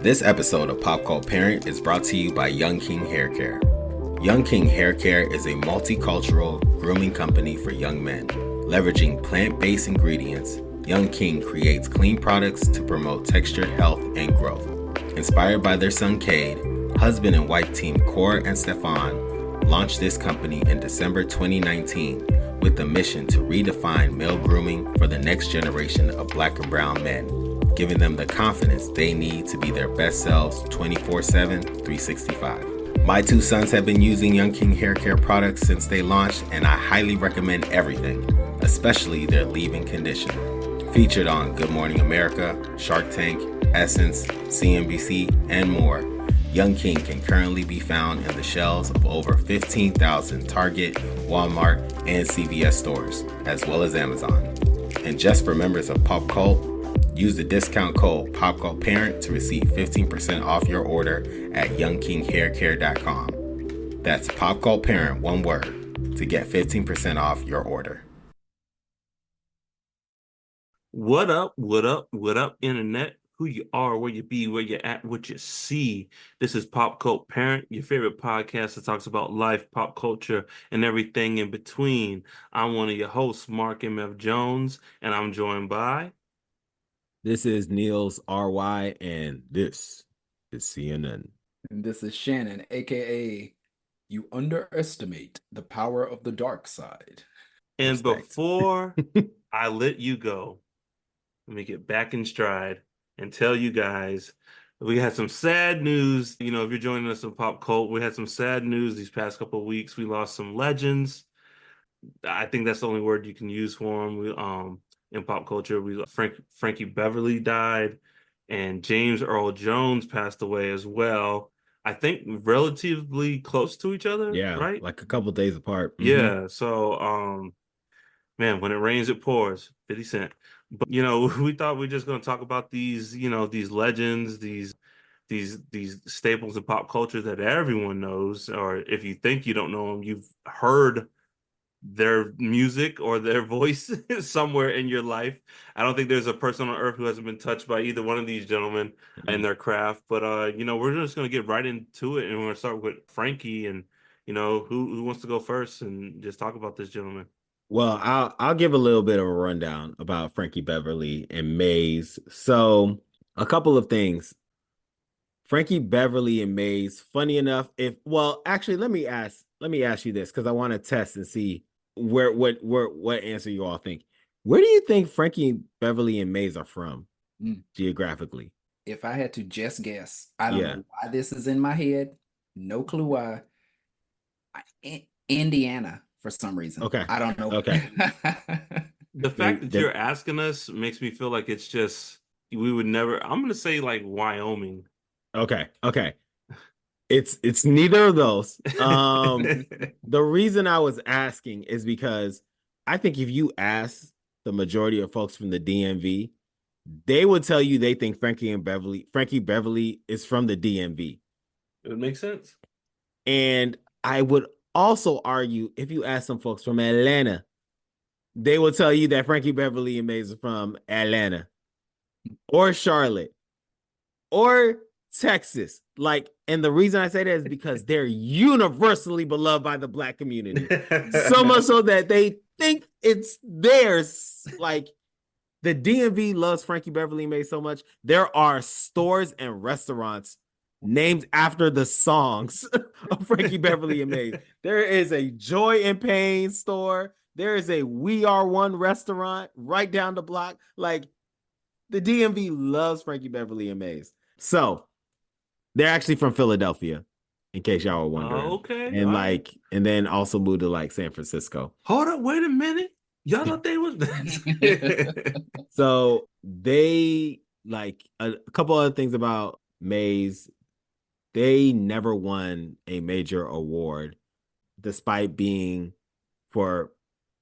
This episode of Pop Cult Parent is brought to you by Young King Hair Care. Young King Hair Care is a multicultural grooming company for young men. Leveraging plant-based ingredients, Young King creates clean products to promote textured health and growth. Inspired by their son Cade, husband and wife team Cora and Stefan launched this company in December 2019 with the mission to redefine male grooming for the next generation of Black and brown men, giving them the confidence they need to be their best selves 24/7, 365. My two sons have been using Young King Hair Care products since they launched, and I highly recommend everything, especially their leave-in conditioner. Featured on Good Morning America, Shark Tank, Essence, CNBC, and more, Young King can currently be found in the shelves of over 15,000 Target, Walmart, and CVS stores, as well as Amazon. And just for members of Pop Cult, use the discount code PopCultParent to receive 15% off your order at YoungKingHairCare.com. That's PopCultParent, one word, to get 15% off your order. What up, internet? Who you are, where you be, where you at, what you see. This is Pop Cult Parent, your favorite podcast that talks about life, pop culture, and everything in between. I'm one of your hosts, Mark M.F. Jones, and I'm joined by... This is Niels R.Y., and this is CNN. And this is Shannon, aka you underestimate the power of the dark side. And before I let you go, let me get back in stride and tell you guys, we had some sad news. You know, if you're joining us in Pop Cult, we had some sad news these past couple of weeks. We lost some legends. I think that's the only word you can use for them. In pop culture, Frankie Beverly died, and James Earl Jones passed away as well. I think relatively close to each other. Yeah, right? Like a couple days apart. Yeah. So, man, when it rains, it pours. 50 Cent. But, you know, we thought we were just going to talk about these, you know, these legends, these staples of pop culture that everyone knows, or if you think you don't know them, you've heard their music or their voice somewhere in your life. I don't think there's a person on earth who hasn't been touched by either one of these gentlemen in their craft. But, you know, we're just going to get right into it, and we're going to start with Frankie. And, you know, who wants to go first and just talk about this gentleman? Well, I'll give a little bit of a rundown about Frankie Beverly and Maze. So, a couple of things. Frankie Beverly and Maze, funny enough, actually let me ask you this, because I want to test and see what answer you all think. Where do you think Frankie Beverly and Maze are from geographically? If I had to just guess, I don't know why this is in my head. No clue why. Indiana. For some reason. Okay. I don't know. Okay. The fact that you're asking us makes me feel like it's just, we would never, I'm going to say like Wyoming. Okay. It's neither of those. The reason I was asking is because I think if you ask the majority of folks from the DMV, they would tell you they think Frankie Beverly is from the DMV. It would make sense. And I would also argue, if you ask some folks from Atlanta, they will tell you that Frankie Beverly and Maze are from Atlanta or Charlotte or Texas. And the reason I say that is because they're universally beloved by the Black community. So much so that they think it's theirs. Like, the DMV loves Frankie Beverly and Maze so much. There are stores and restaurants named after the songs of Frankie Beverly and Maze. There is a Joy and Pain store. There is a We Are One restaurant right down the block. Like, the DMV loves Frankie Beverly and Maze. So they're actually from Philadelphia, in case y'all were wondering. Okay. And and then also moved to San Francisco. Hold up, wait a minute. Y'all thought they was So they, a couple other things about Maze. They never won a major award, despite being, for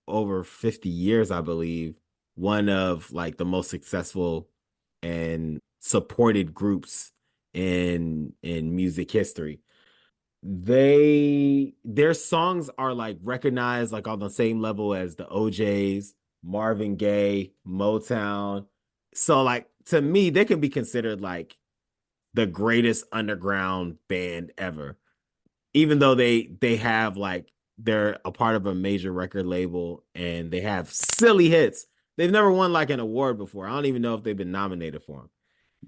over 50 years, I believe, one of the most successful and supported groups in music history. Their songs are recognized on the same level as the OJs, Marvin Gaye, Motown. So to me, they can be considered the greatest underground band ever. Even though they have like they're a part of a major record label and they have silly hits. They've never won like an award before. I don't even know if they've been nominated for them.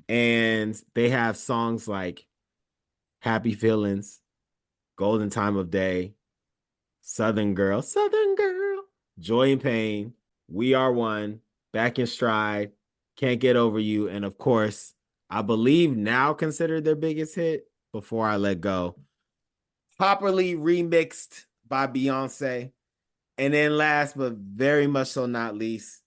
And they have songs like Happy Feelings, Golden Time of Day, Southern Girl, Joy and Pain, We Are One, Back in Stride, Can't Get Over You, and of course, I believe now considered their biggest hit, Before I Let Go. Properly remixed by Beyonce. And then last but very much so not least,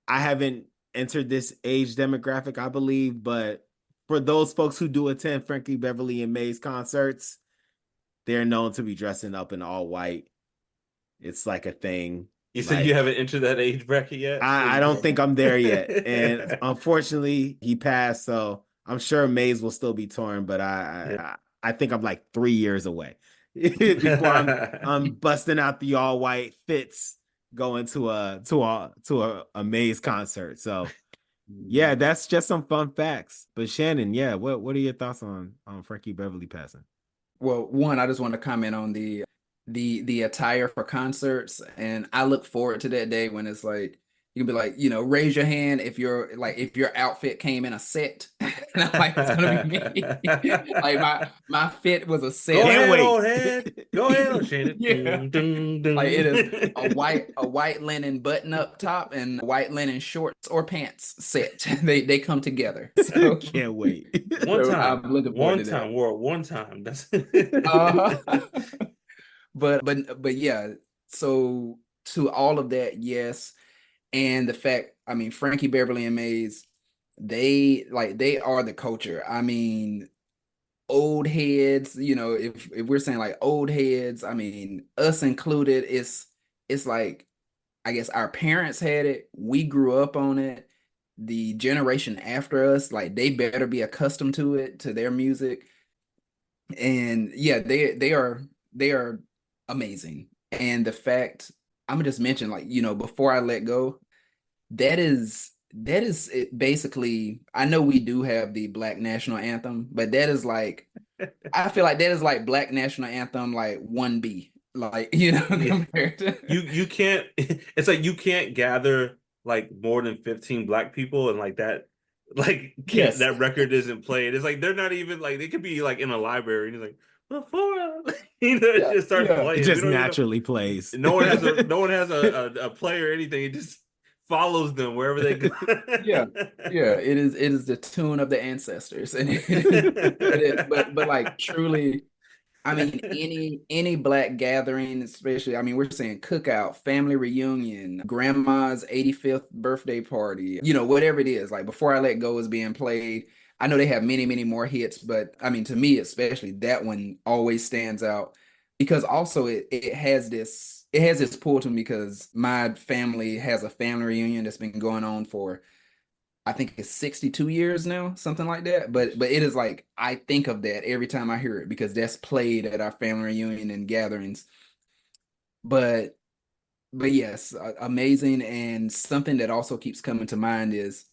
I haven't entered this age demographic, I believe, but for those folks who do attend Frankie Beverly and Mays concerts, they're known to be dressing up in all white. It's like a thing. You said you haven't entered that age bracket yet? I don't think I'm there yet. And unfortunately, he passed, so I'm sure Mays will still be touring, but I think I'm like 3 years away before I'm busting out the all white fits going to a Mays concert. So yeah, that's just some fun facts. But Shannon, yeah, what are your thoughts on Frankie Beverly passing? Well, one, I just want to comment on the attire for concerts, and I look forward to that day when it's like you can be like, raise your hand if your outfit came in a set. And I'm like, it's gonna be me. Like my fit was a set. Go ahead, wait. old head. Go ahead, old Shannon. Yeah. Ding, ding, Like it is ding. a white linen button up top and white linen shorts or pants set. They come together. So Can't wait. One so time, I'm looking forward one to time, that. world, one time. That's Uh-huh. But yeah, so to all of that, yes. And the fact, I mean, Frankie Beverly and Mays, they are the culture. I mean, old heads, if we're saying like old heads, I mean, us included, it's like I guess our parents had it, we grew up on it. The generation after us, like they better be accustomed to it, to their music. And yeah, they are amazing. And the fact I'm gonna just mention, like, before I let go, that is it basically. I know we do have the Black National Anthem, but that is like, I feel like that is like Black National Anthem like 1B, like, compared to you can't. It's like you can't gather like more than 15 black people and like that. Like can't yes. that record isn't played. It's like they're not even like they could be like in a library and it's like before it Yeah, just starts yeah. It playing. We just don't even know. naturally plays. No one has a player or anything. It just follows them wherever they go. Yeah, yeah, it is the tune of the ancestors, and but like truly, I mean, any black gathering, especially, I mean, we're saying cookout, family reunion, grandma's 85th birthday party, whatever it is, like Before I Let Go is being played. I know they have many, many more hits, but I mean, to me, especially that one always stands out because also it has this pull to me because my family has a family reunion that's been going on for I think it's 62 years now, something like that. But it is like I think of that every time I hear it because that's played at our family reunion and gatherings. But but yes, amazing. And something that also keeps coming to mind is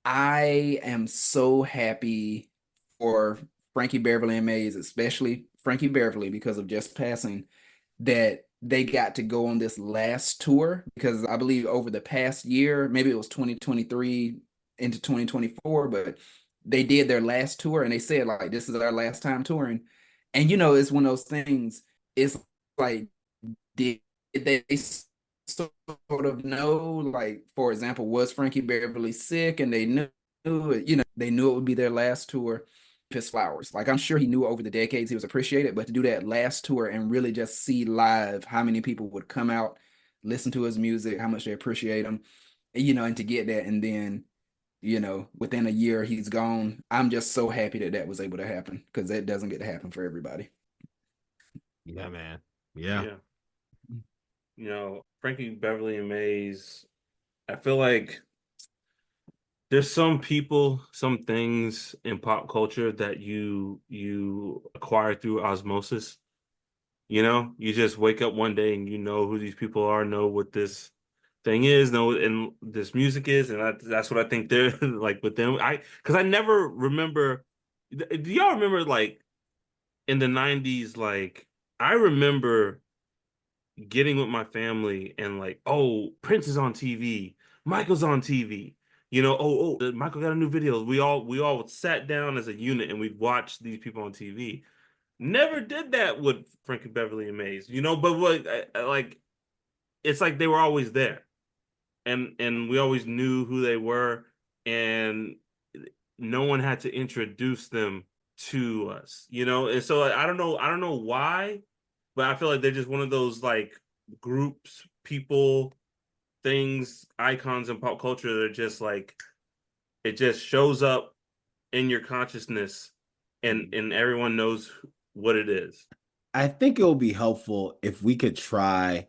I am so happy for Frankie Beverly and Mays, especially Frankie Beverly because of just passing, that they got to go on this last tour because I believe over the past year, maybe it was 2023 into 2024, but they did their last tour and they said like this is our last time touring. And it's one of those things, it's like did they sort of know, like, for example, was Frankie Beverly sick and they knew it, they knew it would be their last tour, his flowers. Like I'm sure he knew over the decades he was appreciated, but to do that last tour and really just see live how many people would come out, listen to his music, how much they appreciate him, and to get that, and then, within a year he's gone. I'm just so happy that that was able to happen because that doesn't get to happen for everybody. Yeah, man. Yeah. Yeah. Frankie Beverly and Mays, I feel like there's some people, some things in pop culture that you acquire through osmosis. You just wake up one day and you know who these people are, know what this thing is, know and this music is, and that's what I think they're like with them. Because I never remember Do y'all remember like in the 90s, like I remember getting with my family and like, oh, Prince is on TV, Michael's on TV. Michael got a new video. We all sat down as a unit and we watched these people on TV. Never did that with Frankie Beverly and Maze, but like it's like they were always there. And we always knew who they were, and no one had to introduce them to us, And so like, I don't know why, but I feel like they're just one of those like groups, people, things, icons in pop culture that are just like it just shows up in your consciousness, and everyone knows what it is. I think it will be helpful if we could try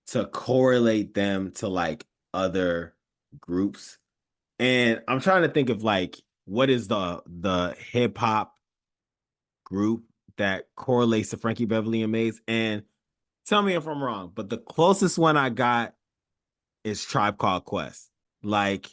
to correlate them to like other groups. And I'm trying to think of like what is the hip hop group that correlates to Frankie Beverly and Maze. And tell me if I'm wrong, but the closest one I got is Tribe Called Quest. Like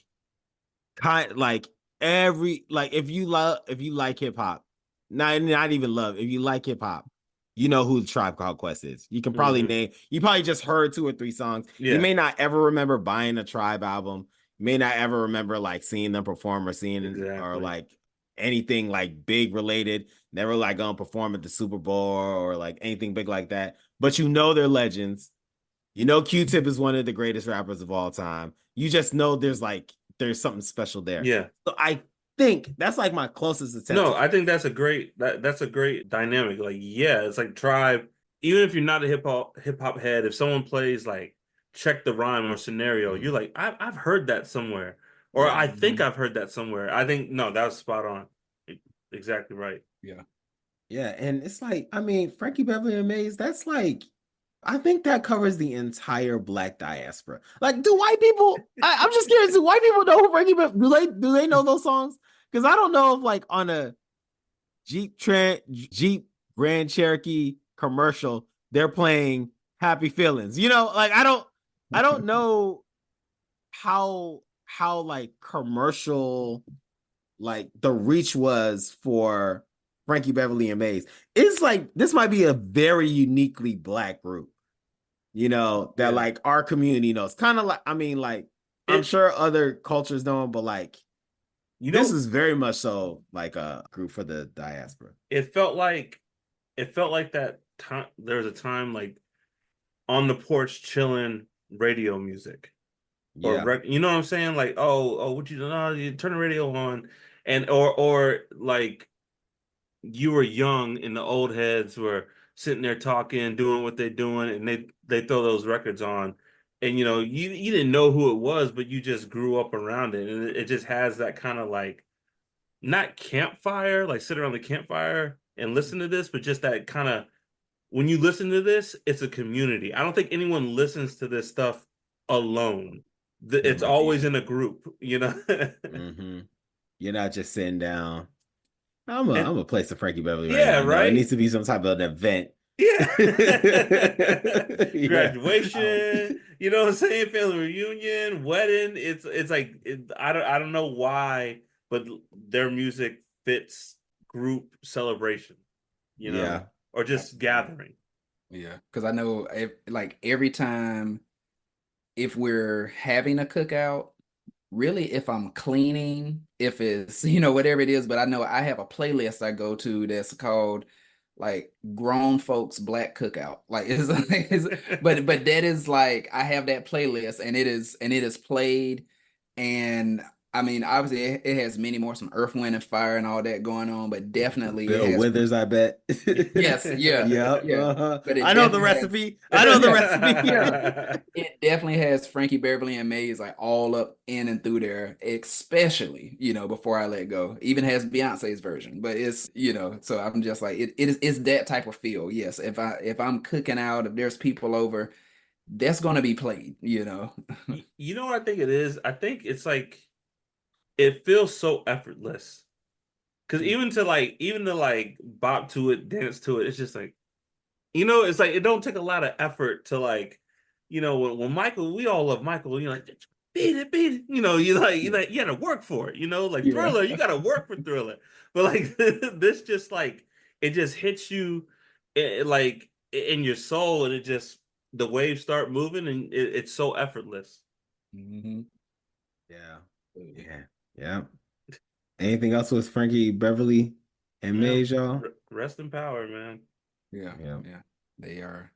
like if you like hip hop, not even love, if you like hip hop, you know who the Tribe Called Quest is. You can probably name, you probably just heard 2 or 3 songs. Yeah. You may not ever remember buying a Tribe album. You may not ever remember like seeing them perform or or like anything like big related. Never like gonna perform at the Super Bowl or like anything big like that. But you know they're legends. You know Q-Tip is one of the greatest rappers of all time. You just know there's something special there. Yeah. So I think that's like my closest attempt. No, I think that's a great dynamic. Like, yeah, it's like Tribe. Even if you're not a hip hop head, if someone plays like Check the Rhyme or Scenario, you're like, I've heard that somewhere, or I think I've heard that somewhere. I think no, that was spot on. Exactly right. Yeah. Yeah, and it's like, I mean, Frankie Beverly and Maze, that's like, I think that covers the entire Black diaspora. Like, do white people? I'm just curious. Do white people know who Frankie Beverly? Do they know those songs? Because I don't know if like on a Jeep Grand Cherokee commercial they're playing Happy Feelings. Like I don't know how like commercial like the reach was for Frankie Beverly and Maze. It's like this might be a very uniquely Black group, that like our community knows. Kind of like, I mean, like I'm sure other cultures know them, but like this is very much so like a group for the diaspora. It felt like that time. There was a time like on the porch chilling, radio music. Yeah. Or you know what I'm saying? Like, what you know, you turn the radio on, and or like you were young and the old heads were sitting there talking, doing what they're doing, and they throw those records on, and you didn't know who it was, but you just grew up around it, and it just has that kind of like not campfire, like sit around the campfire and listen to this, but just that kind of when you listen to this, it's a community. I don't think anyone listens to this stuff alone. It's always in a group, Mm-hmm. You're not just sitting down. I'm gonna play some Frankie Beverly right now. Right. No, it needs to be some type of an event. Yeah. Graduation, you know what I'm saying? Family reunion, wedding. It's like I don't know why, but their music fits group celebration, Yeah. or just gathering. Yeah, because I know like every time if we're having a cookout, really if I'm cleaning, if it's, whatever it is, but I know I have a playlist I go to that's called like grown folks Black cookout. Like but that is like I have that playlist and it is played, and I mean, obviously, it has many more, some Earth, Wind, and Fire and all that going on, but definitely Bill it has. Withers, I bet. Yes, yeah, yeah. But I know the recipe. I know the recipe. Yeah. It definitely has Frankie Beverly and Maze like all up in and through there, especially Before I Let Go. Even has Beyonce's version, but it's so I'm just like it's that type of feel. Yes, if I'm cooking out, if there's people over, that's gonna be played. You know what I think it is? I think it's like it feels so effortless. Because even to like bop to it, dance to it, it's just like, it's like it don't take a lot of effort to like, when Michael, we all love Michael, like beat it, beat it. You know, you gotta work for it. You know, like Yeah. Thriller, you gotta work for Thriller. But like this, just like it just hits you, like in your soul, and it just the waves start moving, and it's so effortless. Mm-hmm. Yeah. Anything else with Frankie Beverly and Maze, y'all? Rest in power, man. Yeah. They are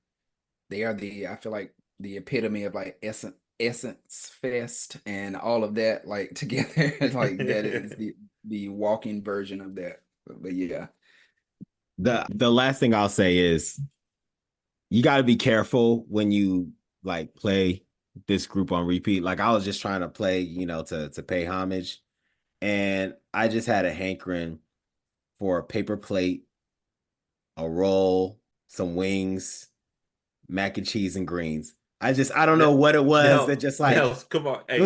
I feel like the epitome of like essence fest and all of that like together. Like that is the walking version of that. But yeah. The last thing I'll say is you got to be careful when you like play this group on repeat. Like I was just trying to play, to pay homage, and I just had a hankering for a paper plate, a roll, some wings, mac and cheese and greens. I don't know what it was that just like Nels, come on. Hey,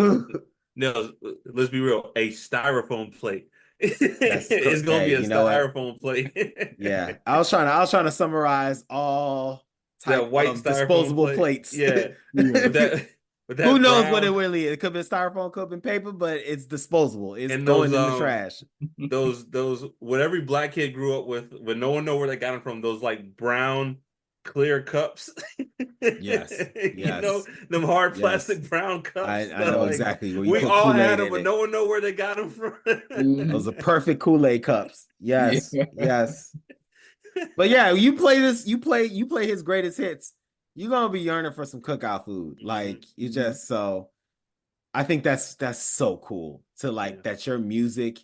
Nels, let's be real. A styrofoam plate. It's gonna be a styrofoam plate. Yeah. I was trying to summarize all type that white of disposable plates. Yeah. But that Who knows brown, what it really is? It could be styrofoam, could be paper, but it's disposable. It's and going in the trash. Those what every black kid grew up with, but no one know where they got them from. Those like brown clear cups. Yes. You know, them hard plastic brown cups. I know like, exactly where you we put all Kool-Aid had them, in but it. no one know where they got them from. Those are perfect Kool-Aid cups. Yes. Yes. But yeah, you play his greatest hits. You're gonna be yearning for some cookout food. Like you just so I think that's so cool to like that your music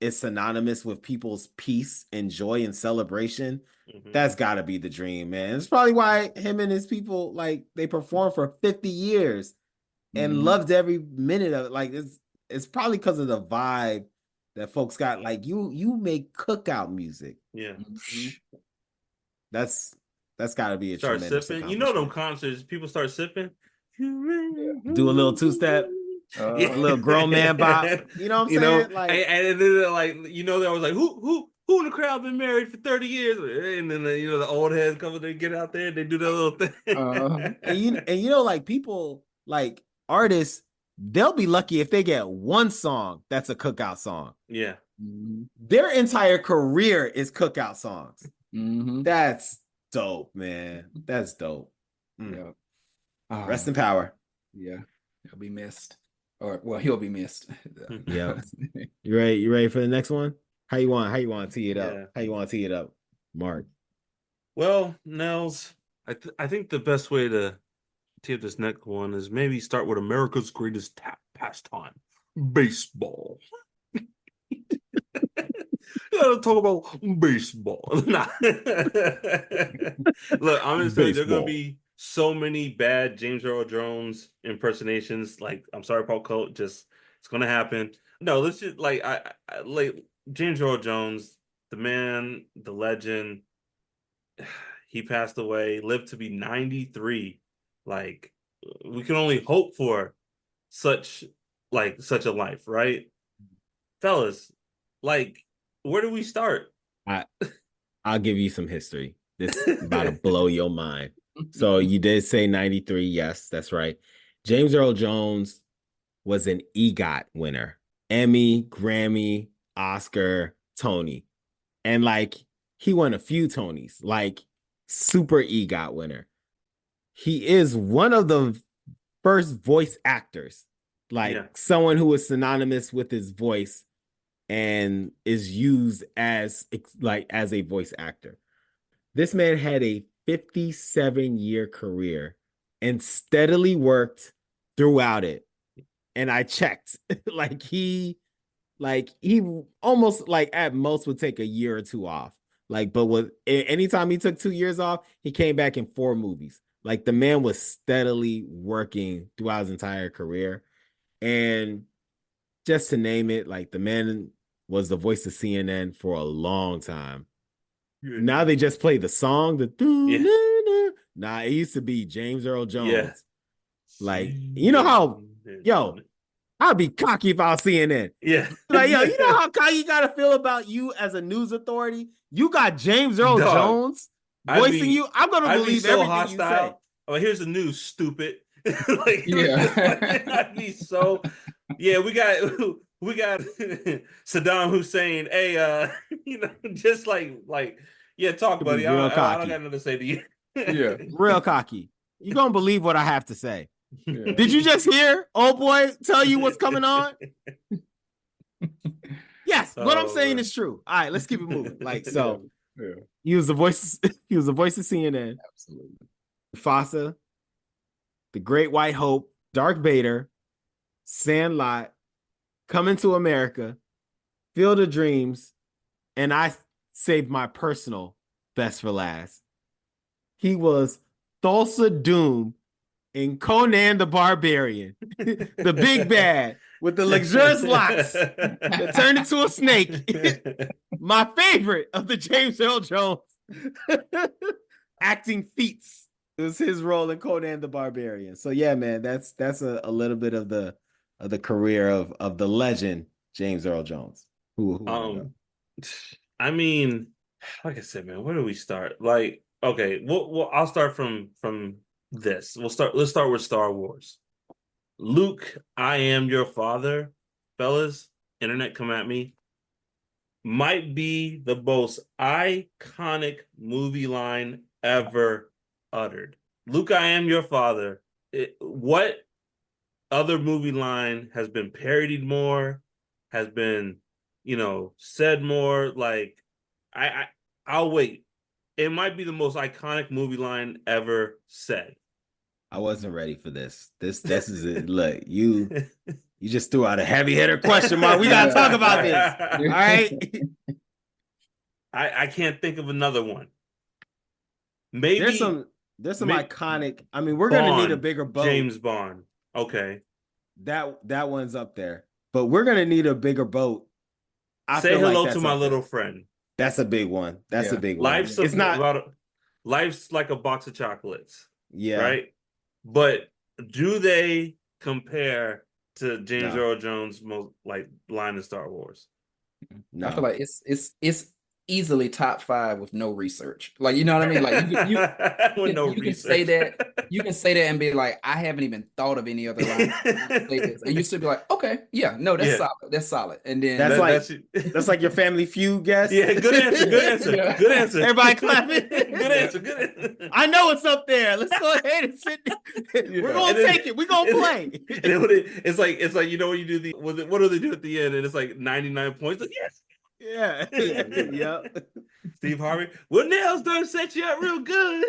is synonymous with people's peace and joy and celebration. That's gotta be the dream, man. It's probably why him and his people like they performed for 50 years and loved every minute of it. Like it's probably because of the vibe that folks got. Like you make cookout music. Yeah. That's got to be a start tremendous sipping. You know them concerts, people start sipping. Do a little two-step, a little grown man bop. You know what I'm saying? Like, and then like there was like who in the crowd been married for 30 years, and then the old heads come, they get out there and they do that little thing. And like people, like artists, they'll be lucky if they get one song that's a cookout song. Yeah, their entire career is cookout songs. That's dope, man. That's dope. Yeah. Rest in power. Yeah, he'll be missed. He'll be missed. Yeah. You ready for the next one? How you want to tee it up? How you want to tee it up, Mark? Well, Nels, I think the best way to tee up this next one is maybe start with America's greatest pastime, baseball. Gotta talk about baseball. Look, I'm gonna say there's gonna be so many bad James Earl Jones impersonations. Like, I'm sorry, Paul Colt, just it's gonna happen. No, let's just like I like James Earl Jones, the man, the legend. He passed away, lived to be 93. Like, we can only hope for such a life, right? Fellas, like, where do we start? I'll give you some history. This is about to blow your mind. So you did say 93. Yes, that's right. James Earl Jones was an EGOT winner. Emmy, Grammy, Oscar, Tony. And like he won a few Tonys, like super EGOT winner. He is one of the first voice actors, like someone who is synonymous with his voice and is used as a voice actor. This man had a 57-year career and steadily worked throughout it. And I checked, he almost at most would take a year or two off. But anytime he took 2 years off, he came back in 4 movies. Like the man was steadily working throughout his entire career. And just to name it, like the man was the voice of CNN for a long time. Now they just play the song, Nah, it used to be James Earl Jones. Yeah. Like, you know how, I'd be cocky if I was CNN. Yeah. Like, you know how cocky you gotta feel about you as a news authority? You got James Earl Jones voicing you. I'm gonna believe everything hostile. You say. Oh, here's the news, stupid. Like, Yeah. I'd be so. Yeah, we got Saddam Hussein. Hey, just yeah, talk, Could be buddy. real I don't cocky. got nothing to say to you. Yeah. Real cocky. You gonna believe what I have to say. Yeah. Did you just hear old boy tell you what's coming on? Yes, what I'm saying man. is true. All right, let's keep it moving. Like, so Yeah. he was the voice, he was the voice of CNN, Absolutely. Mufasa, The Great White Hope, Darth Vader, Sandlot, Coming to America, Field of Dreams, and I saved my personal best for last. He was Thulsa Doom in Conan the Barbarian, the big bad with the luxurious locks that turned into a snake. My favorite of the James Earl Jones acting feats. It was his role in Conan the Barbarian. So yeah, man, that's a little bit of the career of the legend James Earl Jones. Who I mean, like I said, man, where do we start? Like, okay, I'll start from this. Let's start with Star Wars. Luke, I am your father, fellas. Internet, come at me. Might be the most iconic movie line ever uttered. Luke, I am your father. What other movie line has been parodied more, has been, said more? Like, I'll wait. It might be the most iconic movie line ever said. I wasn't ready for this. This is it. Look, you just threw out a heavy hitter question mark. We gotta talk about this. All right. I can't think of another one. Maybe there's some iconic. I mean, we're Bond, gonna need a bigger boat. James Bond. Okay. That one's up there. But we're gonna need a bigger boat. Say hello to my little friend. That's a big one. That's a big one. It's not life's like a box of chocolates. Yeah. Right? But do they compare to James Earl Jones' most line in Star Wars? No. I feel like it's easily top 5 with no research. Like, you know what I mean? Like you can say that and be like, I haven't even thought of any other line. And you still be like, okay, yeah, no, that's solid. That's solid. And then that's like your Family Feud guess. Yeah, good answer. Good answer. Yeah. Good answer. Everybody clapping. Good answer. Good answer. I know it's up there. Let's go ahead and sit there. Yeah. We're gonna take it. We're gonna play. It's like when you do what do they do at the end? And it's like 99 points. Like, yes. Yeah. Yep. Steve Harvey. Well, nails done set you up real good.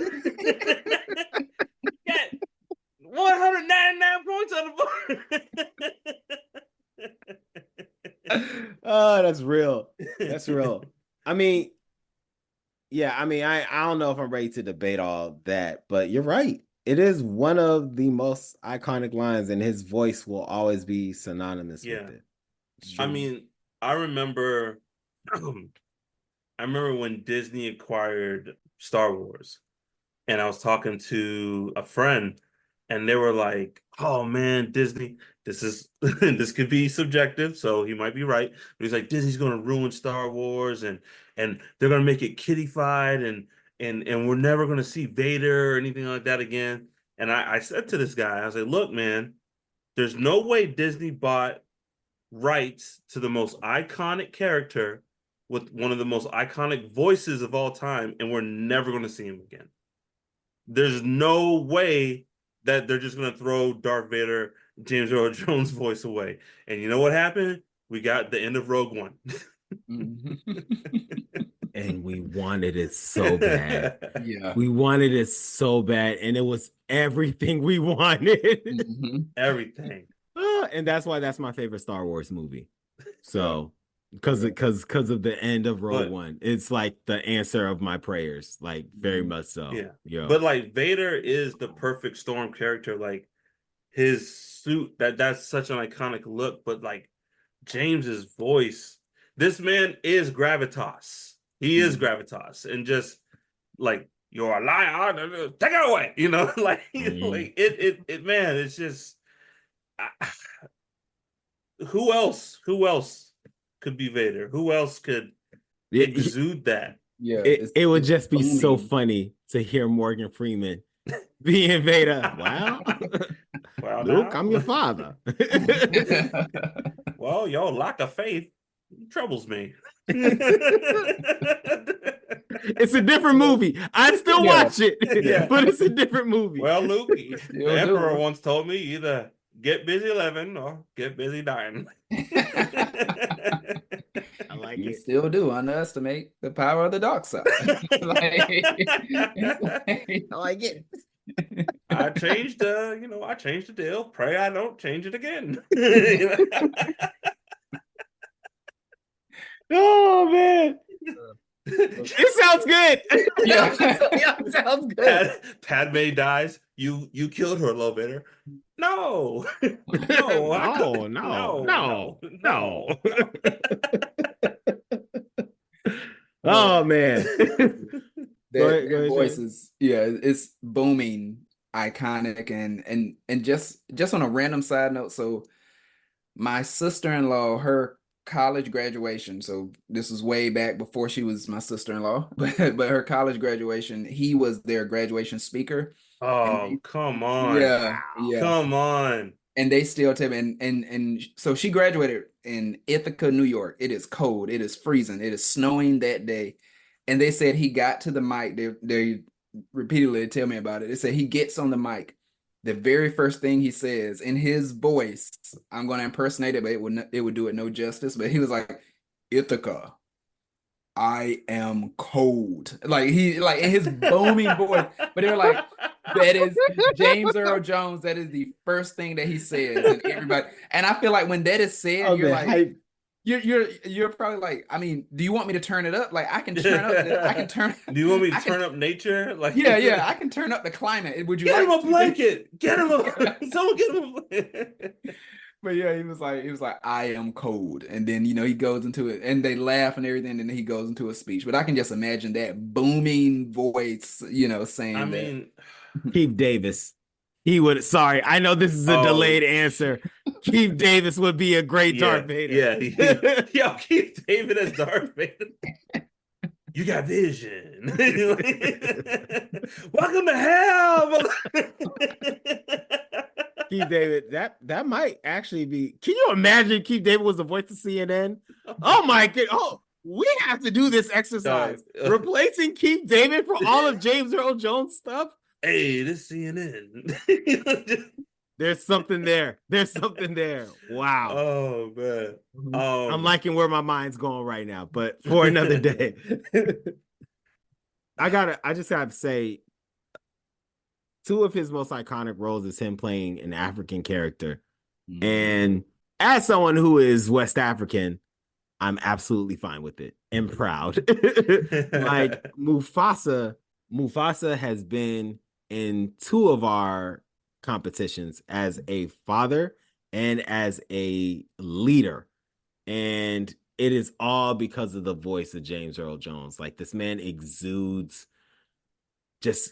Got 199 points on the board. Oh, that's real. That's real. I mean, yeah, I don't know if I'm ready to debate all that, but you're right. It is one of the most iconic lines, and his voice will always be synonymous with it. I mean, I remember when Disney acquired Star Wars, and I was talking to a friend, and they were like, "Oh man, Disney, this could be subjective, so he might be right." But he's like, "Disney's going to ruin Star Wars, and they're going to make it kiddified, and we're never going to see Vader or anything like that again." And I said to this guy, I was like, "Look, man, there's no way Disney bought rights to the most iconic character with one of the most iconic voices of all time, and we're never going to see him again. There's no way that they're just going to throw Darth Vader, James Earl Jones' voice away." And you know what happened? We got the end of Rogue One. And we wanted it so bad. Yeah. We wanted it so bad, and it was everything we wanted. Everything. And that's why that's my favorite Star Wars movie. So, because of the end of Rogue One, it's like the answer of my prayers, like very much so. Yeah. But like Vader is the perfect storm character. Like his suit, that's such an iconic look. But like James's voice, this man is gravitas. He is gravitas, and just like, "You're a liar, take it away." Like it man. It's just. Who else could be Vader? Who else could exude that? Yeah, it would just be so funny to hear Morgan Freeman The invader. Well, Well, Luke, now. I'm your father. Well, your lack of faith troubles me. It's a different movie. I'd still Yeah. watch it, Yeah. but it's a different movie. Well, Luke, the Still emperor do. once told me either get busy living or get busy dying. I like You it. still do underestimate the power of the dark side. I like it. I changed I changed the deal. Pray I don't change it again. Oh man. It sounds good. Yeah. It sounds good. Padme dies. You killed her, Lovator. No, no, No. Oh man. Go Their ahead, voice Shane. is, yeah, it's booming, iconic, and just on a random side note, so my sister-in-law, her college graduation, so this was way back before she was my sister-in-law, but her college graduation, he was their graduation speaker. And Oh, come on. yeah, yeah. Come on. And they still tell me, and so she graduated in Ithaca, New York. It is cold, it is freezing, it is snowing that day. And they said he got to the mic. They repeatedly tell me about it. They said he gets on the mic. The very first thing he says in his voice, I'm going to impersonate it, but it would do it no justice. But he was like, Ithaca, I am cold. Like in his booming voice. But they were like, that is James Earl Jones. That is the first thing that he says, and everybody. And I feel like when that is said, you're like, hype. you're probably like, I mean, do you want me to turn it up? Like I can turn up. I can turn. Do you want me to turn up nature? Like Yeah, I can turn up the climate. Would you get like him a blanket? Get him a someone get him a blanket. But yeah, he was like, I am cold. And then, he goes into it and they laugh and everything. And then he goes into a speech. But I can just imagine that booming voice, saying I that. mean, Keith Davis. He would. Sorry, I know this is a delayed answer. Keith Davis would be a great Darth Vader. Yeah. Yo, Keith David as Darth Vader. You got vision. Welcome to hell. Keith David, that might actually be. Can you imagine Keith David was the voice of CNN? Oh my god! Oh, we have to do this exercise. Replacing Keith David for all of James Earl Jones stuff. Hey, this CNN. There's something there. Wow. Oh man. I'm liking where my mind's going right now, but for another day. I just have to say, two of his most iconic roles is him playing an African character. Mm-hmm. And as someone who is West African, I'm absolutely fine with it and proud. Like Mufasa has been in two of our competitions as a father and as a leader. And it is all because of the voice of James Earl Jones. Like this man exudes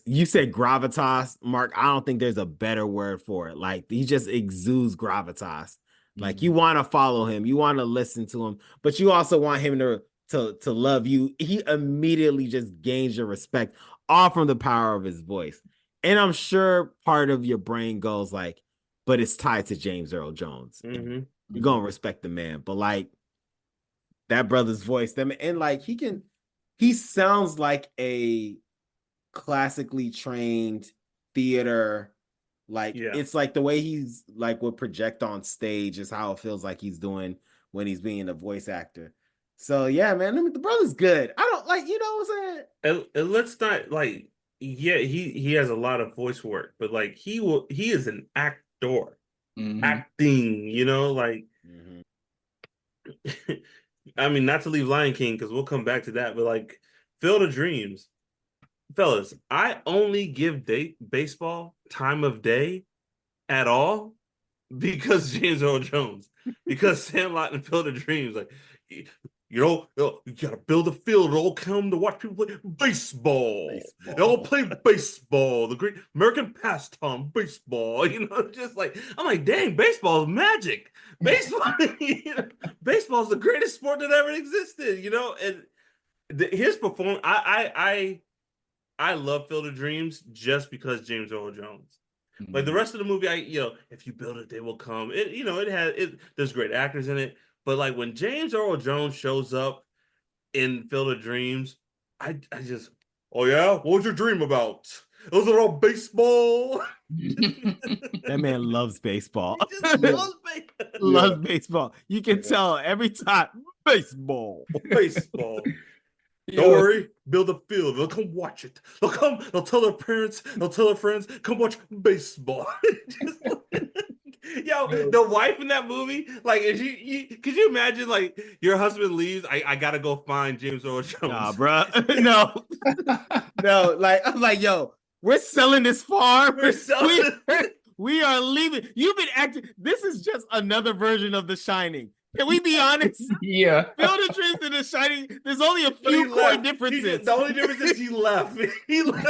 you said gravitas, Mark. I don't think there's a better word for it. Like he just exudes gravitas. Like you want to follow him, you want to listen to him, but you also want him to love you. He immediately just gains your respect all from the power of his voice. And I'm sure part of your brain goes like, but it's tied to James Earl Jones. Mm-hmm. You're gonna respect the man, but like that brother's voice, and like he sounds like a classically trained theater. Like it's like the way he's like would project on stage is how it feels like he's doing when he's being a voice actor. So yeah, man, I mean, the brother's good. I don't like, you know what I'm saying? And let's not like, yeah, he has a lot of voice work, but like he is an actor, acting, like. I mean, not to leave Lion King because we'll come back to that, but like Field of Dreams, fellas, I only give baseball time of day at all because James Earl Jones, because Sandlot and Field of Dreams, like you gotta build a field. They all come to watch people play baseball. They all play baseball, the great American pastime, baseball. Just like I'm like, dang, baseball is magic. Baseball, baseball is the greatest sport that ever existed. And his performance, I love Field of Dreams just because James Earl Jones. Like the rest of the movie, if you build it, they will come. There's great actors in it, but like when James Earl Jones shows up in Field of Dreams, I just, oh yeah, what was your dream about? It was about baseball. That man loves baseball. He just loves baseball. Loves baseball. You can tell every time. Baseball. Baseball. Don't worry, build a field. They'll come watch it. They'll tell their parents, they'll tell their friends, come watch baseball. The wife in that movie, like, could you imagine, like, your husband leaves, I gotta go find James Earl Jones. Nah, bro. No. No, like, I'm like, yo, we're selling this farm. We are leaving. You've been acting. This is just another version of The Shining. Can we be honest? Yeah. Field of Dreams and The Shining, there's only a few core differences. The only difference is he left. He left.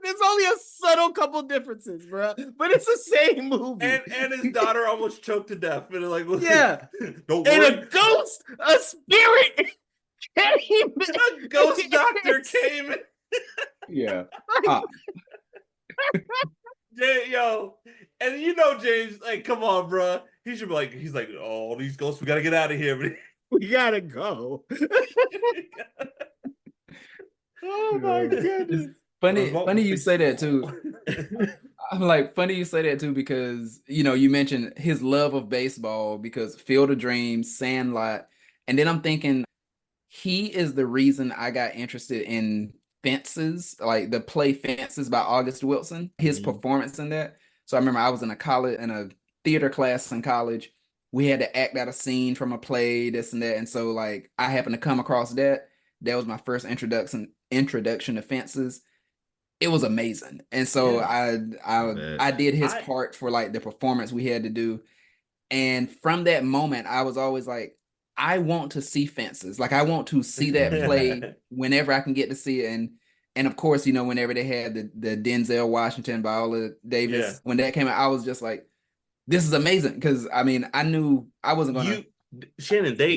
There's only a subtle couple differences, bro. But it's the same movie. And his daughter almost choked to death. And like, yeah. Don't worry. And a ghost, a spirit came. A ghost doctor came. Yeah. Yo, and James, like, come on, bro. He should be like, he's like, oh, these ghosts, we gotta get out of here. We gotta go. Oh my goodness. Funny you say that too. I'm like, funny you say that too, because you mentioned his love of baseball, because Field of Dreams, Sandlot, and then I'm thinking he is the reason I got interested in Fences, like the play Fences by August Wilson, his performance in that. So I remember I was in a theater class in college. We had to act out a scene from a play, this and that. And so like I happened to come across that. That was my first introduction to Fences. It was amazing. And so I did his part for like the performance we had to do. And from that moment, I was always like, I want to see Fences. Like I want to see that play whenever I can get to see it. And of course, whenever they had the Denzel Washington, Viola Davis, when that came out, I was just like, this is amazing. Because I mean, I knew I wasn't going to. Shannon, they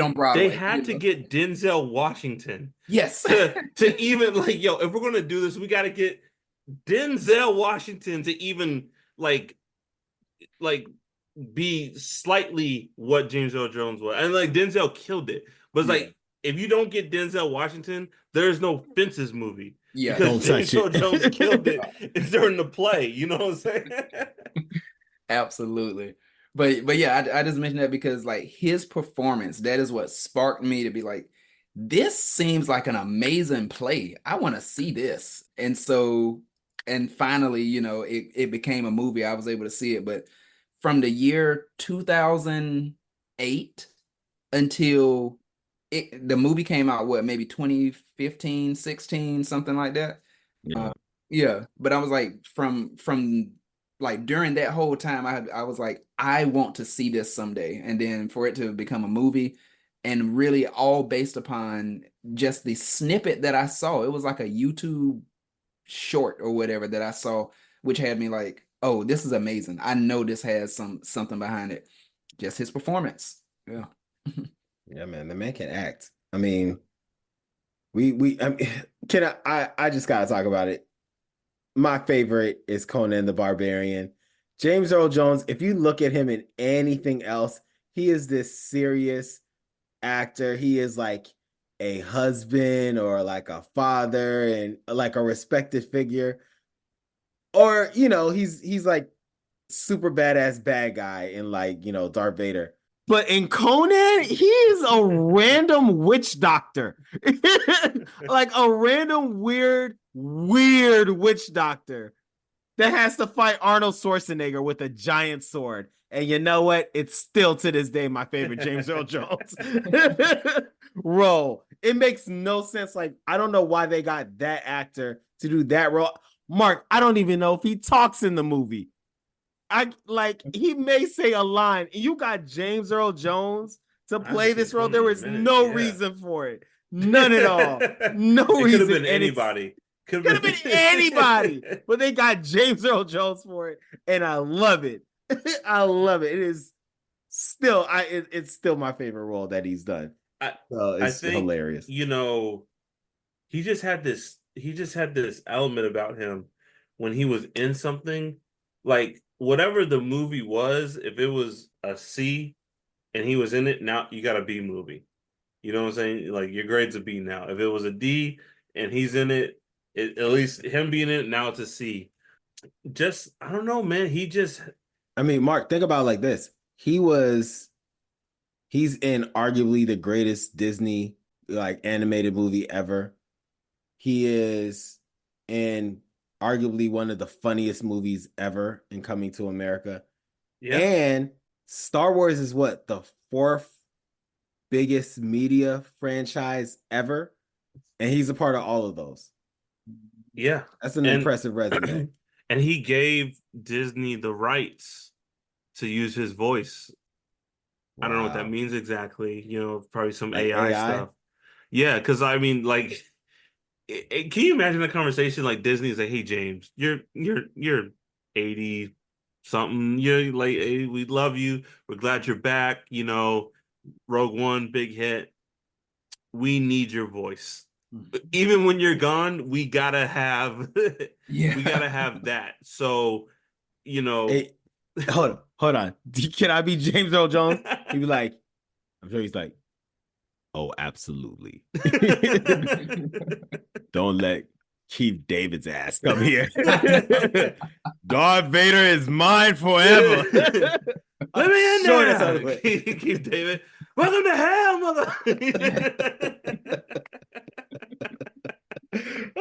had to get Denzel Washington. Yes. to even like, if we're going to do this, we got to get Denzel Washington to even like be slightly what James Earl Jones was. And like Denzel killed it. But it's like, if you don't get Denzel Washington, there's no Fences movie. Yeah. Because James Earl Jones killed it during the play. You know what I'm saying? Absolutely. But yeah, I just mentioned that because like his performance, that is what sparked me to be like, this seems like an amazing play. I want to see this. And so, and finally, it became a movie. I was able to see it. But from the year 2008 until the movie came out, maybe 2015, 16, something like that. Yeah. But I was like, from like during that whole time, I was like, I want to see this someday. And then for it to become a movie, and really all based upon just the snippet that I saw. It was like a YouTube short or whatever that I saw, which had me like, oh, this is amazing. I know this has something behind it. Just his performance. Yeah. Yeah, man, the man can act. I mean, I just gotta talk about it. My favorite is Conan the Barbarian. James Earl Jones, if you look at him in anything else, he is this serious actor. He is like a husband or like a father and like a respected figure. Or, he's like super badass bad guy in like, Darth Vader. But in Conan, he is a random witch doctor. Like a random weird witch doctor that has to fight Arnold Schwarzenegger with a giant sword. And you know what? It's still to this day my favorite James Earl Jones role. It makes no sense. Like, I don't know why they got that actor to do that role. Mark, I don't even know if he talks in the movie. He may say a line. You got James Earl Jones to play this role. There was no reason for it. None at all. No reason. Could have been anybody. Could have been anybody. But they got James Earl Jones for it. And I love it. I love it. It is still, it's still my favorite role that he's done. It's I think, hilarious. he he just had this element about him when he was in something, like whatever the movie was, if it was a C and he was in it, now you got a B movie. You know what I'm saying? Like your grade's a B now. If it was a D and he's in it, at least him being in it, now it's a C. Just I don't know, man. I mean, Mark, think about it like this. He's in arguably the greatest Disney like animated movie ever. He is in arguably one of the funniest movies ever in Coming to America. Yeah. And Star Wars is what, the fourth biggest media franchise ever? And he's a part of all of those. Yeah. That's an impressive resume. And he gave Disney the rights to use his voice. Wow. I don't know what that means exactly. You know, probably some like AI stuff. Yeah, because I mean, like, can you imagine a conversation like Disney's like, "Hey, James, you're 80 something. You're like, hey, we love you. We're glad you're back. You know, Rogue One, big hit. We need your voice. Even when you're gone, we gotta have we gotta have that. So, you know, hey, hold on. Can I be James Earl Jones? He'd be like, I'm sure he's like, oh, absolutely. Don't let Keith David's ass come here. Darth Vader is mine forever. Let me in there. Keith David. Welcome to hell, mother.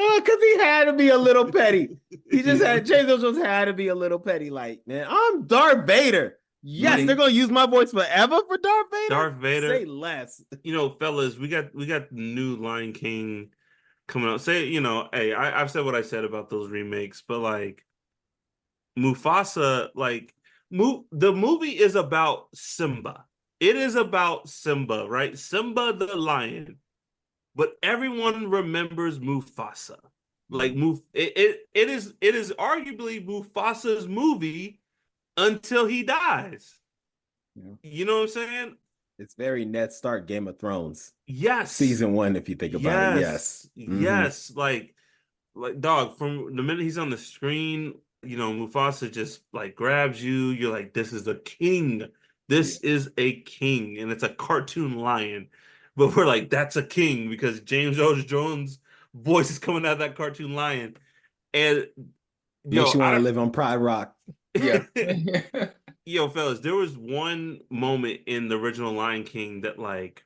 Oh, because he had to be a little petty. James Earl Jones had to be a little petty. Like, man, I'm Darth Vader. Yes, they're gonna use my voice forever for Darth Vader. Darth Vader. Say less. You know, fellas, we got the new Lion King coming out. Say, you know, hey, I've said what I said about those remakes, but like Mufasa, like the movie is about Simba. It is about Simba, right? Simba the lion. But everyone remembers Mufasa. Like it is arguably Mufasa's movie until he dies. Yeah. You know what I'm saying? It's very Ned Stark, Game of Thrones. Yes. Season 1, if you think about it. Yes. Yes. Like dog, from the minute he's on the screen, you know, Mufasa just like grabs you. You're like, this is a king. This is a king. And it's a cartoon lion. But we're like, that's a king because James Earl Jones' voice is coming out of that cartoon lion. And makes you want to live on Pride Rock. Yeah. Yo, fellas, there was one moment in the original Lion King that like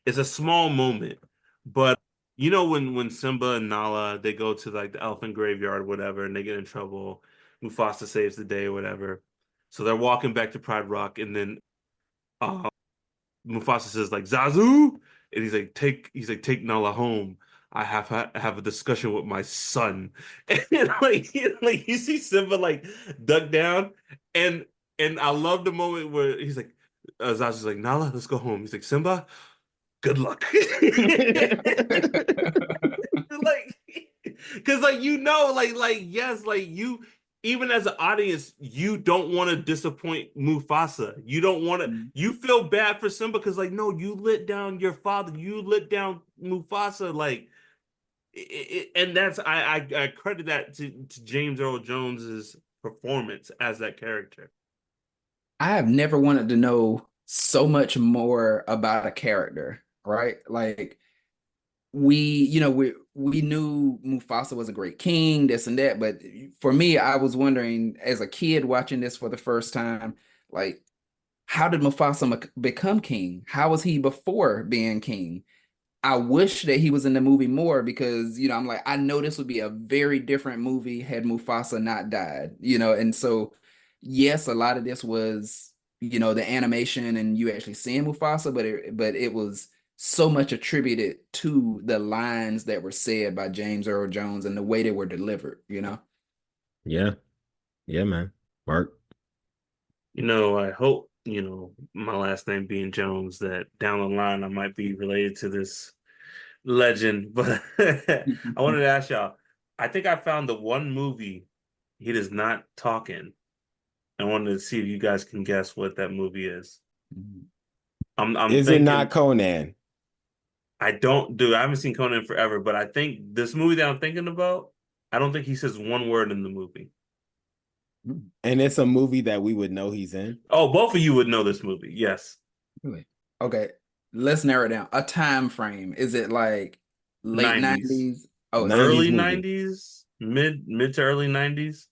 it's a small moment, but you know when Simba and Nala they go to like the elephant graveyard or whatever and they get in trouble, Mufasa saves the day or whatever. So they're walking back to Pride Rock and then Mufasa says like Zazu, and he's like take Nala home. I have a discussion with my son, and like you see Simba like duck down, and I love the moment where he's like Zazu's like Nala, let's go home. He's like Simba, good luck. Like, because like you know, like yes, like you even as an audience, you don't want to disappoint Mufasa. You don't want to. You feel bad for Simba because, like, no, you lit down your father. You lit down Mufasa. Like, and that's I credit that to James Earl Jones's performance as that character. I have never wanted to know so much more about a character, right? Like we knew Mufasa was a great king, this and that, but for me, I was wondering as a kid watching this for the first time, like, how did Mufasa become king? How was he before being king? I wish that he was in the movie more because, I'm like, I know this would be a very different movie had Mufasa not died, and so, yes, a lot of this was, the animation and you actually seeing Mufasa, but it was so much attributed to the lines that were said by James Earl Jones and the way they were delivered, Yeah. Yeah, man. Mark. I hope, my last name being Jones, that down the line I might be related to this legend. But I wanted to ask y'all, I think I found the one movie he does not talk in. I wanted to see if you guys can guess what that movie is. I'm is thinking, it not Conan? I haven't seen Conan in forever, but I think this movie that I'm thinking about, I don't think he says one word in the movie. And it's a movie that we would know he's in. Oh, both of you would know this movie. Yes. Really? Okay, let's narrow it down. A time frame. Is it like late 90s. 90s? Oh, 90s Early movie. 90s, mid to early 90s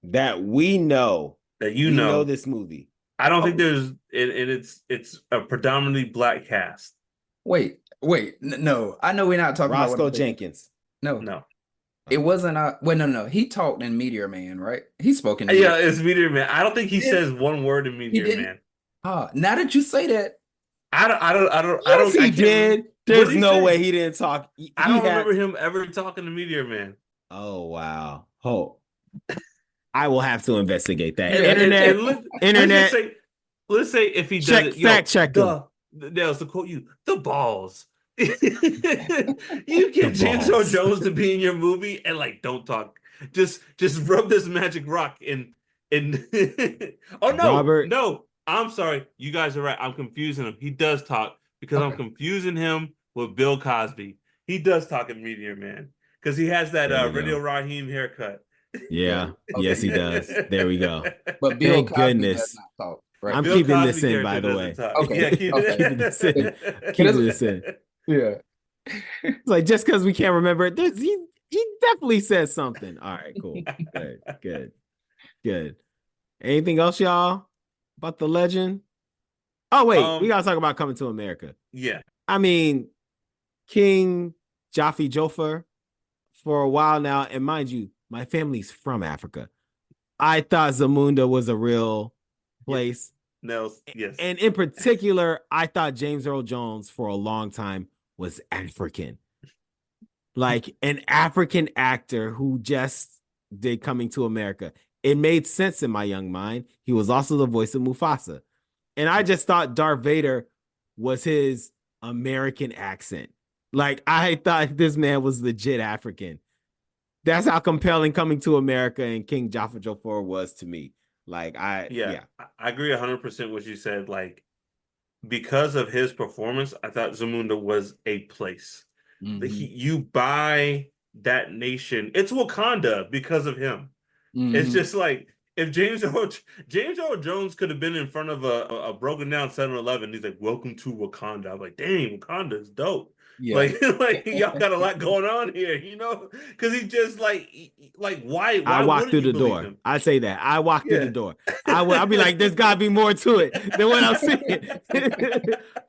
That we know. that you We know. know this movie. I don't think there's it's a predominantly black cast. wait. No, I know we're not talking about Roscoe what I'm thinking. Jenkins. No, it wasn't. Wait, no. He talked in Meteor Man, right? He spoke in Yeah, Meteor. it's Meteor Man. I don't think he He says one word in Meteor didn't? Man. Now that you say that, Yes, he did. There's no way he didn't talk. I don't remember him ever talking to Meteor Man. Oh, wow. Oh, I will have to investigate that. Yeah, Internet. Let's say if he Check, does it, fact check him. Nels, to quote you, the balls. You get James Earl balls. Jones to be in your movie and like don't talk. Just rub this magic rock in. Oh no, Robert. no. I'm sorry. You guys are right. I'm confusing him. He does talk because I'm confusing him with Bill Cosby. He does talk in Meteor Man because he has that Radio Raheem haircut. Yeah. Yes, he does. There we go. but Bill Thank Cosby goodness. does not talk. Right? I'm Bill keeping Cosby this in, by the way. talk. Okay. Yeah, Keeping this in. Keeping this in. Yeah. It's like just because we can't remember it, he definitely says something. All right, cool. Good. Anything else, y'all, about the legend? Oh, wait, we gotta talk about Coming to America. Yeah. I mean, King Jaffe Joffer for a while now, and mind you, my family's from Africa. I thought Zamunda was a real place. No, yes. And in particular, I thought James Earl Jones for a long time was African. Like an African actor who just did Coming to America. It made sense in my young mind. He was also the voice of Mufasa. And I just thought Darth Vader was his American accent. Like I thought this man was legit African. That's how compelling Coming to America and King Jaffa Joffer was to me. Like I agree 100% what you said. Like because of his performance, I thought Zamunda was a place. Mm-hmm. You buy that nation. It's Wakanda because of him. Mm-hmm. It's just like if James Earl Jones could have been in front of a broken down 7-Eleven, he's like, "Welcome to Wakanda." I'm like, "Dang, Wakanda is dope." Yeah. Like y'all got a lot going on here, you know? Because he just like why I walked through the door. Him? I say that I walked through the door. I'll be like, there's gotta be more to it than what I'm seeing.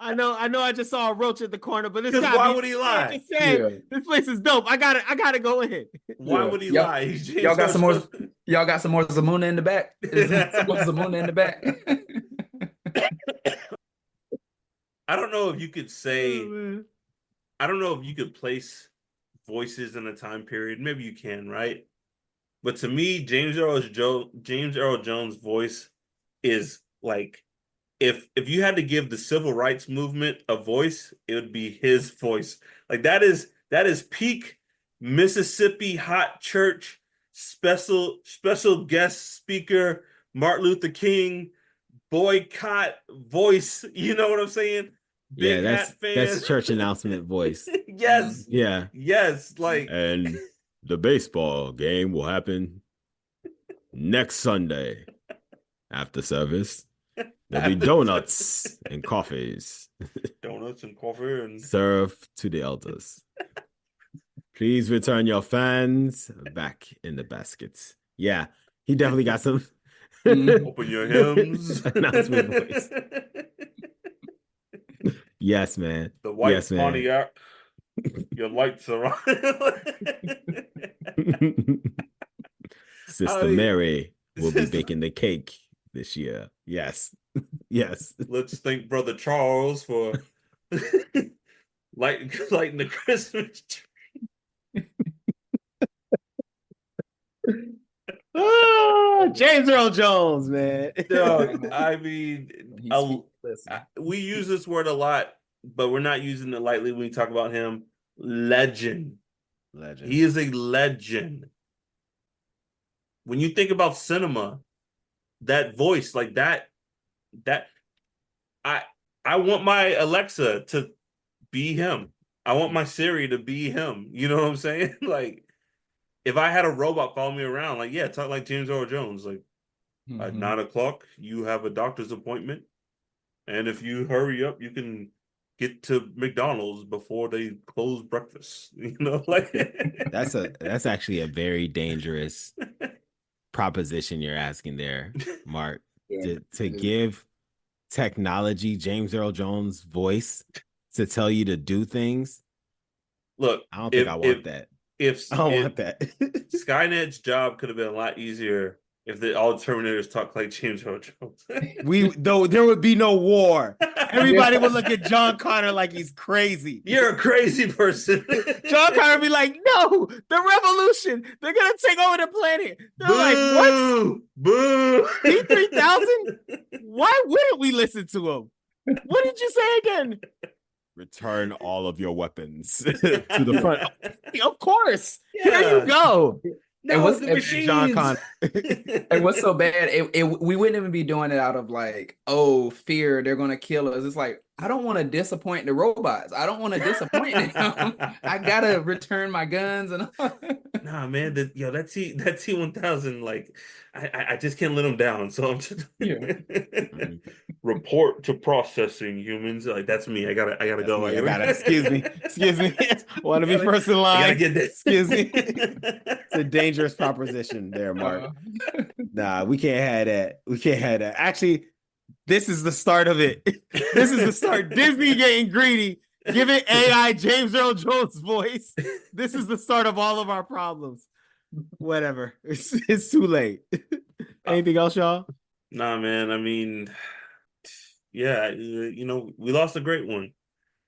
I know. I just saw a roach at the corner, but why would he lie? This place is dope. I gotta go in. Why would he lie? Y'all got some more. Y'all got some more Zamunda in the back. Some more Zamunda in the back. I don't know if you could say. I don't know if you could place voices in a time period. Maybe you can, right? But to me, James Earl Jones' voice is like if you had to give the civil rights movement a voice, it would be his voice. Like that is peak Mississippi hot church special guest speaker Martin Luther King boycott voice. You know what I'm saying? Big that's church announcement voice. Yes. Yeah. Yes. Like, and the baseball game will happen next Sunday after service. There'll be donuts and coffees. Donuts and coffee and served to the elders. Please return your fans back in the baskets. Yeah, he definitely got some. Open your hymns. Announcement voice. Yes, man. The white yes, Pontiac. Your lights are on. Sister Mary will be baking the cake this year. Yes. Yes. Let's thank Brother Charles for lighting the Christmas tree. James Earl Jones, man. No, I mean, we use this word a lot, but we're not using it lightly when we talk about him. Legend. He is a legend. When you think about cinema, that voice, like that I want my Alexa to be him. I want my Siri to be him. You know what I'm saying? Like, if I had a robot follow me around, like, yeah, talk like James Earl Jones. Like, at 9:00, you have a doctor's appointment. And if you hurry up, you can get to McDonald's before they close breakfast. You know, like that's actually a very dangerous proposition you're asking there, Mark. Yeah. To give technology James Earl Jones voice to tell you to do things. Look, I don't think I want that. I don't want that. Skynet's job could have been a lot easier if all Terminators talk like James Earl Jones. There would be no war. Everybody would look at John Connor like he's crazy. You're a crazy person. John Connor would be like, no, the revolution. They're gonna take over the planet. They're like, what? Boo! T-3000? Why wouldn't we listen to him? What did you say again? Return all of your weapons to the front. Of course. Yeah. Here you go. And what's the machines? John Connor. And what's so bad? We wouldn't even be doing it out of like, oh, fear, they're gonna kill us. It's like, I don't want to disappoint the robots. I don't want to disappoint them. I gotta return my guns and nah, man. That T-1000, like, I just can't let them down. So I'm just report to processing humans. Like, that's me. I gotta go. Excuse me. Want to be first in line? I gotta get this. Excuse me. It's a dangerous proposition there, Mark. Nah, we can't have that. Actually, this is the start of it. This is the start. Disney getting greedy, giving AI James Earl Jones voice. This is the start of all of our problems. Whatever. It's too late. Anything else, y'all? Nah, man. I mean, yeah, we lost a great one.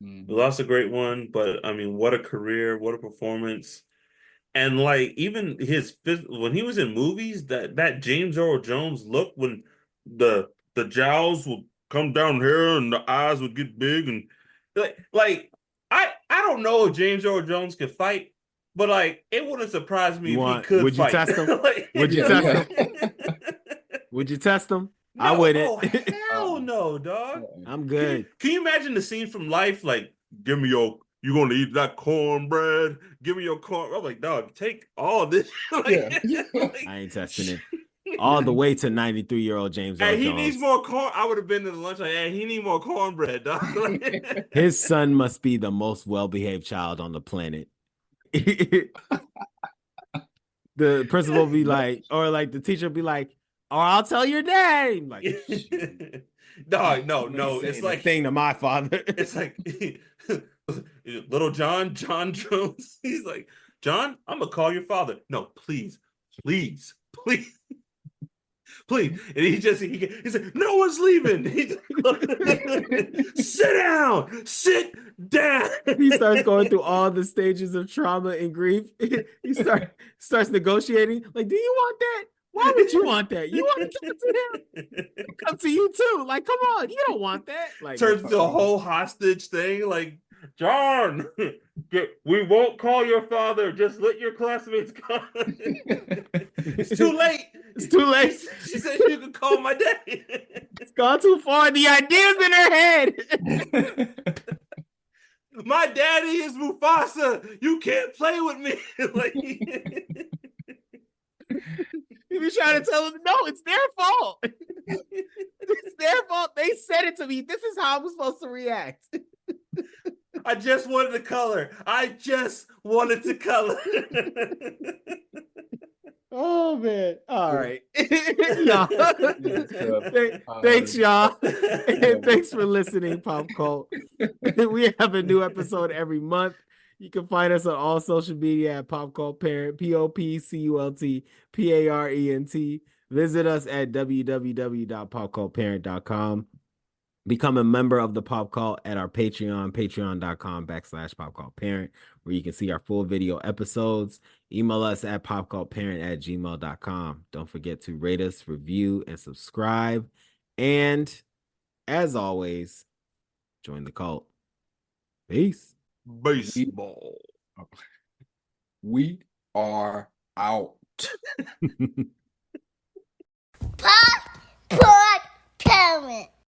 We lost a great one, but I mean, what a career, what a performance. And like, even when he was in movies, that James Earl Jones look, when the jowls would come down here and the eyes would get big, and like I don't know if James Earl Jones could fight, but like, it wouldn't surprise me if he could would fight. You test him? Like, would you test him? Would you test him? No, I wouldn't. Oh, hell no, dog. I'm good. Can you imagine the scene from Life? Like, give me you gonna eat that cornbread? Give me your corn. I'm like, dog, take all this. Like, I ain't testing it. All the way to 93-year-old James Earl Jones. He needs more corn. I would have been to the lunch like, hey, he need more cornbread, dog. His son must be the most well-behaved child on the planet. The principal be like, or like the teacher be like, or I'll tell your name. Like, dog, no. It's like thing to my father. It's like little John Jones. He's like, John, I'm gonna call your father. No, please. And he said, no one's leaving. Sit down. He starts going through all the stages of trauma and grief. He starts negotiating. Like, do you want that? Why would you want that? You want to talk to him? Come to you too. Like, come on, you don't want that. Like, turns into a whole hostage thing. Like, John, we won't call your father. Just let your classmates come. It's too late. She said you can call my daddy. It's gone too far. The idea's in her head. My daddy is Mufasa. You can't play with me. Like, you be trying to tell them, no, it's their fault. It's their fault. They said it to me. This is how I'm supposed to react. I just wanted to color. Oh man. All right. Y'all. Thanks, y'all. And thanks for listening, Pop Cult. We have a new episode every month. You can find us on all social media at Pop Cult Parent, POPCULTPARENT. Visit us at www.popcultparent.com. Become a member of the Pop Cult at our Patreon, patreon.com/popcultparent, where you can see our full video episodes. Email us at popcultparent@gmail.com. Don't forget to rate us, review, and subscribe. And as always, join the cult. Peace. Baseball. We are out. Pop, parent.